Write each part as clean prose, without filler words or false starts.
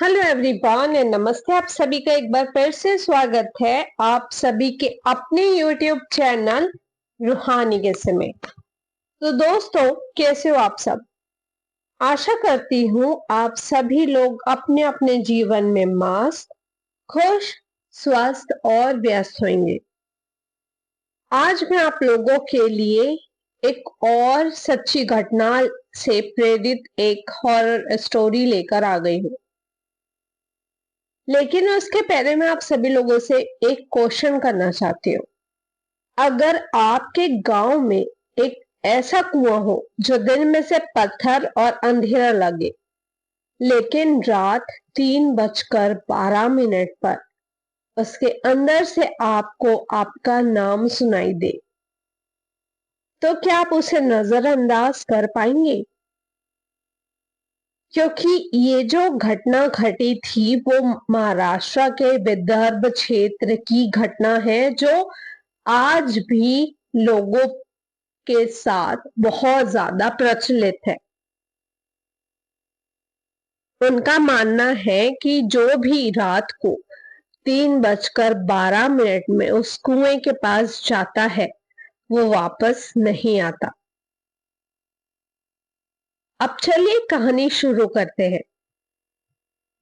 Hello everyone and नमस्ते। आप सभी का एक बार फिर से स्वागत है आप सभी के अपने यूट्यूब चैनल रूहानी किस्से में। तो दोस्तों, कैसे हो आप सब? आशा करती हूँ आप सभी लोग अपने अपने जीवन में मस्त, खुश, स्वस्थ और व्यस्त होंगे। आज मैं आप लोगों के लिए एक और सच्ची घटना से प्रेरित एक हॉरर स्टोरी लेकर आ गई हूँ। लेकिन उसके पहले मैं आप सभी लोगों से एक क्वेश्चन करना चाहती हूँ। अगर आपके गांव में एक ऐसा कुआं हो जो दिन में से पत्थर और अंधेरा लगे, लेकिन रात 3:12 पर उसके अंदर से आपको आपका नाम सुनाई दे, तो क्या आप उसे नजरअंदाज कर पाएंगे? क्योंकि ये जो घटना घटी थी वो महाराष्ट्र के विदर्भ क्षेत्र की घटना है, जो आज भी लोगों के साथ बहुत ज्यादा प्रचलित है। उनका मानना है कि जो भी रात को 3:12 में उस कुएं के पास जाता है वो वापस नहीं आता। अब चलिए कहानी शुरू करते हैं।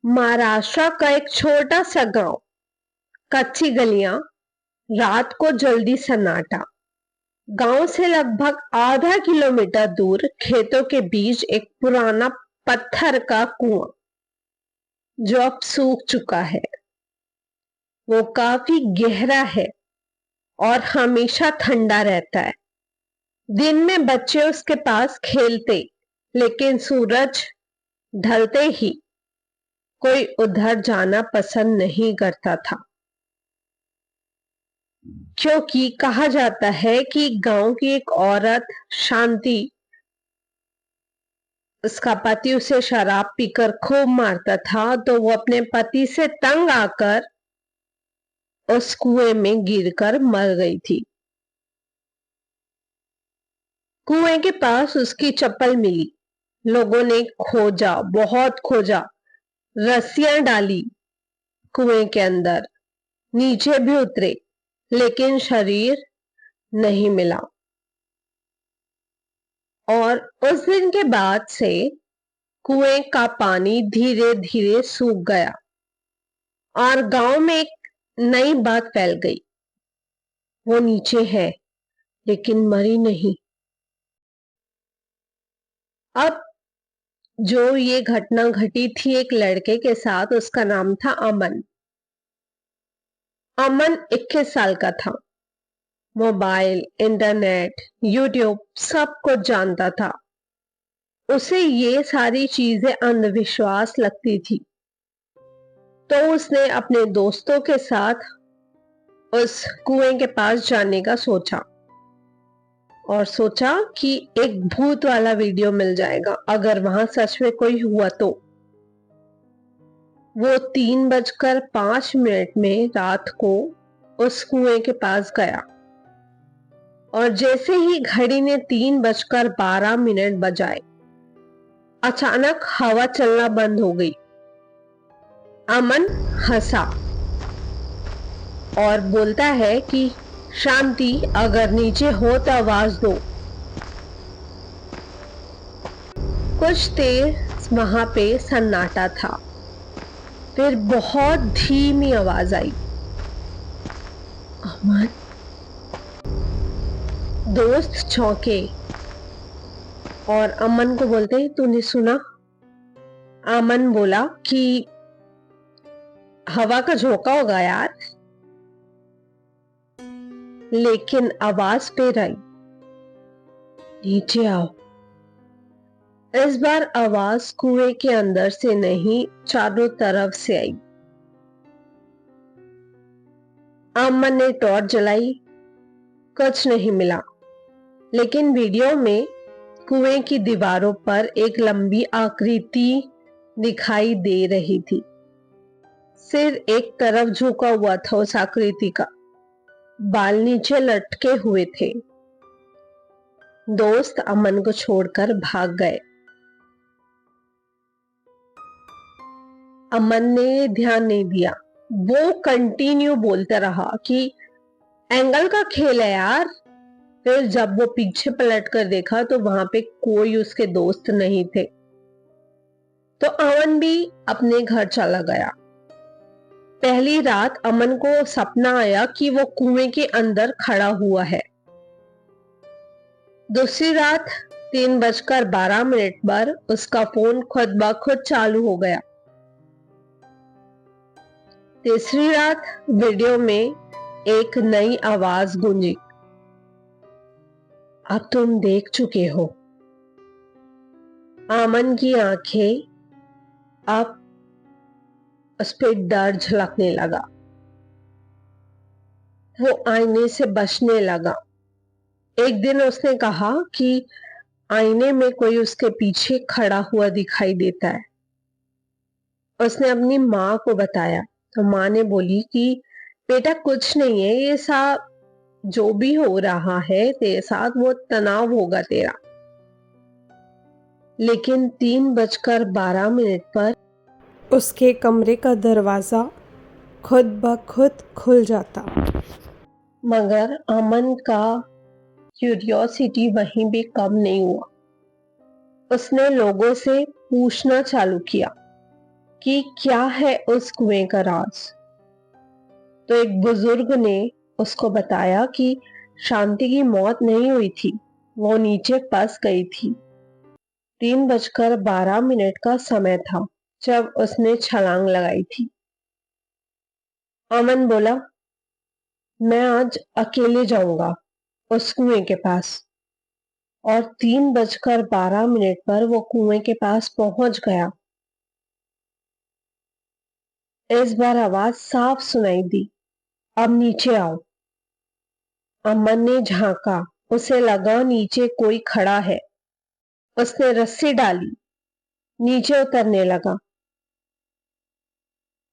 महाराष्ट्र का एक छोटा सा गांव, कच्ची गलियां, रात को जल्दी सन्नाटा। गांव से लगभग आधा किलोमीटर दूर खेतों के बीच एक पुराना पत्थर का कुआं जो अब सूख चुका है। वो काफी गहरा है और हमेशा ठंडा रहता है। दिन में बच्चे उसके पास खेलते, लेकिन सूरज ढलते ही कोई उधर जाना पसंद नहीं करता था, क्योंकि कहा जाता है कि गांव की एक औरत शांति, उसका पति उसे शराब पीकर खूब मारता था, तो वो अपने पति से तंग आकर उस कुएं में गिरकर मर गई थी। कुएं के पास उसकी चप्पल मिली। लोगों ने खोजा, बहुत खोजा, रस्सियां डाली कुएं के अंदर, नीचे भी उतरे, लेकिन शरीर नहीं मिला। और उस दिन के बाद से कुएं का पानी धीरे धीरे सूख गया और गांव में एक नई बात फैल गई। वो नीचे है, लेकिन मरी नहीं। अब जो ये घटना घटी थी एक लड़के के साथ, उसका नाम था अमन। अमन 21 साल का था। मोबाइल, इंटरनेट, यूट्यूब सब कुछ जानता था। उसे ये सारी चीजें अंधविश्वास लगती थी, तो उसने अपने दोस्तों के साथ उस कुएं के पास जाने का सोचा और सोचा कि एक भूत वाला वीडियो मिल जाएगा अगर वहां सच में कोई हुआ तो। वो 3:05 में रात को उस कुएं के पास गया और जैसे ही घड़ी ने 3:12 बजाए, अचानक हवा चलना बंद हो गई। अमन हंसा और बोलता है कि शांति, अगर नीचे हो तो आवाज दो। कुछ देर वहां पे सन्नाटा था, फिर बहुत धीमी आवाज आई, अमन। दोस्त चौंके और अमन को बोलते, तूने सुना? अमन बोला कि हवा का झोंका होगा यार, लेकिन आवाज फिर आई, नीचे आओ। इस बार आवाज कुएं के अंदर से नहीं, चारों तरफ से आई। अमन ने टॉर्च जलाई, कुछ नहीं मिला, लेकिन वीडियो में कुएं की दीवारों पर एक लंबी आकृति दिखाई दे रही थी। सिर एक तरफ झुका हुआ था उस आकृति का, बाल नीचे लटके हुए थे। दोस्त अमन को छोड़कर भाग गए। अमन ने ध्यान नहीं दिया। वो कंटिन्यू बोलता रहा कि एंगल का खेल है यार। फिर जब वो पीछे पलट कर देखा तो वहां पे कोई उसके दोस्त नहीं थे। तो अमन भी अपने घर चला गया। पहली रात अमन को सपना आया कि वो कुएं के अंदर खड़ा हुआ है। दूसरी रात 3:12 पर उसका फोन खुद ब खुद चालू हो गया। तीसरी रात वीडियो में एक नई आवाज गूंजी, अब तुम देख चुके हो। अमन की आंखें अब उस पर डर झलकने लगा। वो आईने से बचने लगा। एक दिन उसने कहा कि आईने में कोई उसके पीछे खड़ा हुआ दिखाई देता है। उसने अपनी माँ को बताया तो माँ ने बोली कि बेटा कुछ नहीं है, ये सब जो भी हो रहा है तेरे साथ वो तनाव होगा तेरा। लेकिन 3:12 पर उसके कमरे का दरवाजा खुद ब खुद खुल जाता। मगर अमन का क्यूरियोसिटी वहीं भी कम नहीं हुआ। उसने लोगों से पूछना चालू किया कि क्या है उस कुएं का राज। तो एक बुजुर्ग ने उसको बताया कि शांति की मौत नहीं हुई थी, वो नीचे फंस गई थी। 3:12 का समय था जब उसने छलांग लगाई थी। अमन बोला, मैं आज अकेले जाऊंगा उस कुएं के पास। और 3:12 पर वो कुएं के पास पहुंच गया। इस बार आवाज साफ सुनाई दी, अब नीचे आओ। अमन ने झांका, उसे लगा नीचे कोई खड़ा है। उसने रस्सी डाली, नीचे उतरने लगा।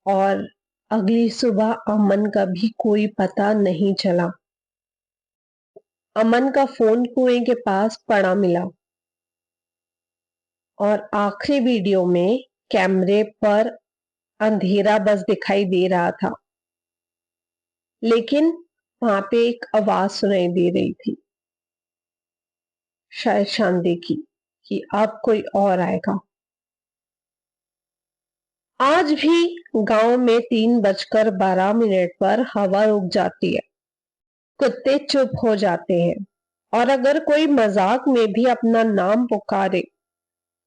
और अगली सुबह अमन का भी कोई पता नहीं चला। अमन का फोन कुएं के पास पड़ा मिला और आखिरी वीडियो में कैमरे पर अंधेरा बस दिखाई दे रहा था, लेकिन वहां पे एक आवाज सुनाई दे रही थी, शायद शांति की, कि अब कोई और आएगा। आज भी गांव में 3:12 पर हवा रुक जाती है, कुत्ते चुप हो जाते हैं, और अगर कोई मजाक में भी अपना नाम पुकारे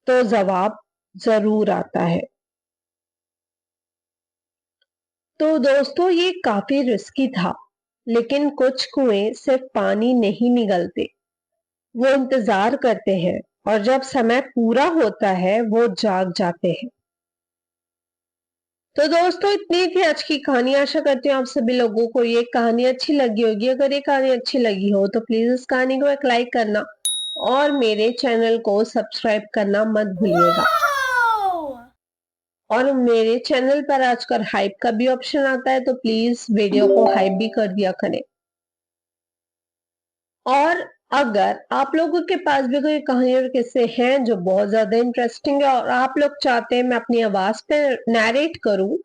तो जवाब जरूर आता है। तो दोस्तों ये काफी रिस्की था, लेकिन कुछ कुएं सिर्फ पानी नहीं निगलते, वो इंतजार करते हैं, और जब समय पूरा होता है वो जाग जाते हैं। तो दोस्तों इतनी थी आज की कहानी। आशा करती हूँ आप सभी लोगों को ये कहानी अच्छी लगी होगी। अगर ये कहानी अच्छी लगी हो तो प्लीज इस कहानी को एक लाइक करना और मेरे चैनल को सब्सक्राइब करना मत भूलिएगा। और मेरे चैनल पर आजकल हाइप का भी ऑप्शन आता है, तो प्लीज वीडियो को हाइप भी कर दिया करें। और अगर आप लोगों के पास भी कोई कहानी और किस्से हैं जो बहुत ज्यादा इंटरेस्टिंग है और आप लोग चाहते हैं मैं अपनी आवाज पे नैरेट करूं,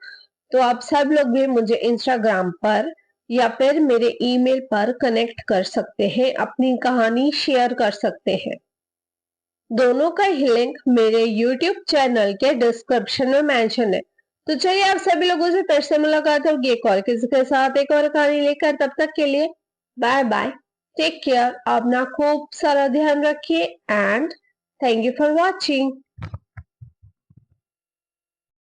तो आप सब लोग भी मुझे इंस्टाग्राम पर या फिर मेरे ईमेल पर कनेक्ट कर सकते हैं, अपनी कहानी शेयर कर सकते हैं। दोनों का ही लिंक मेरे यूट्यूब चैनल के डिस्क्रिप्शन में मेंशन है। तो चलिए आप सभी लोगों से फिर से मुलाकात होगी एक और किसी के साथ एक और कहानी लेकर। तब तक के लिए बाय बाय, टेक केयर, अपना खूब सारा ध्यान रखिए and thank you for watching.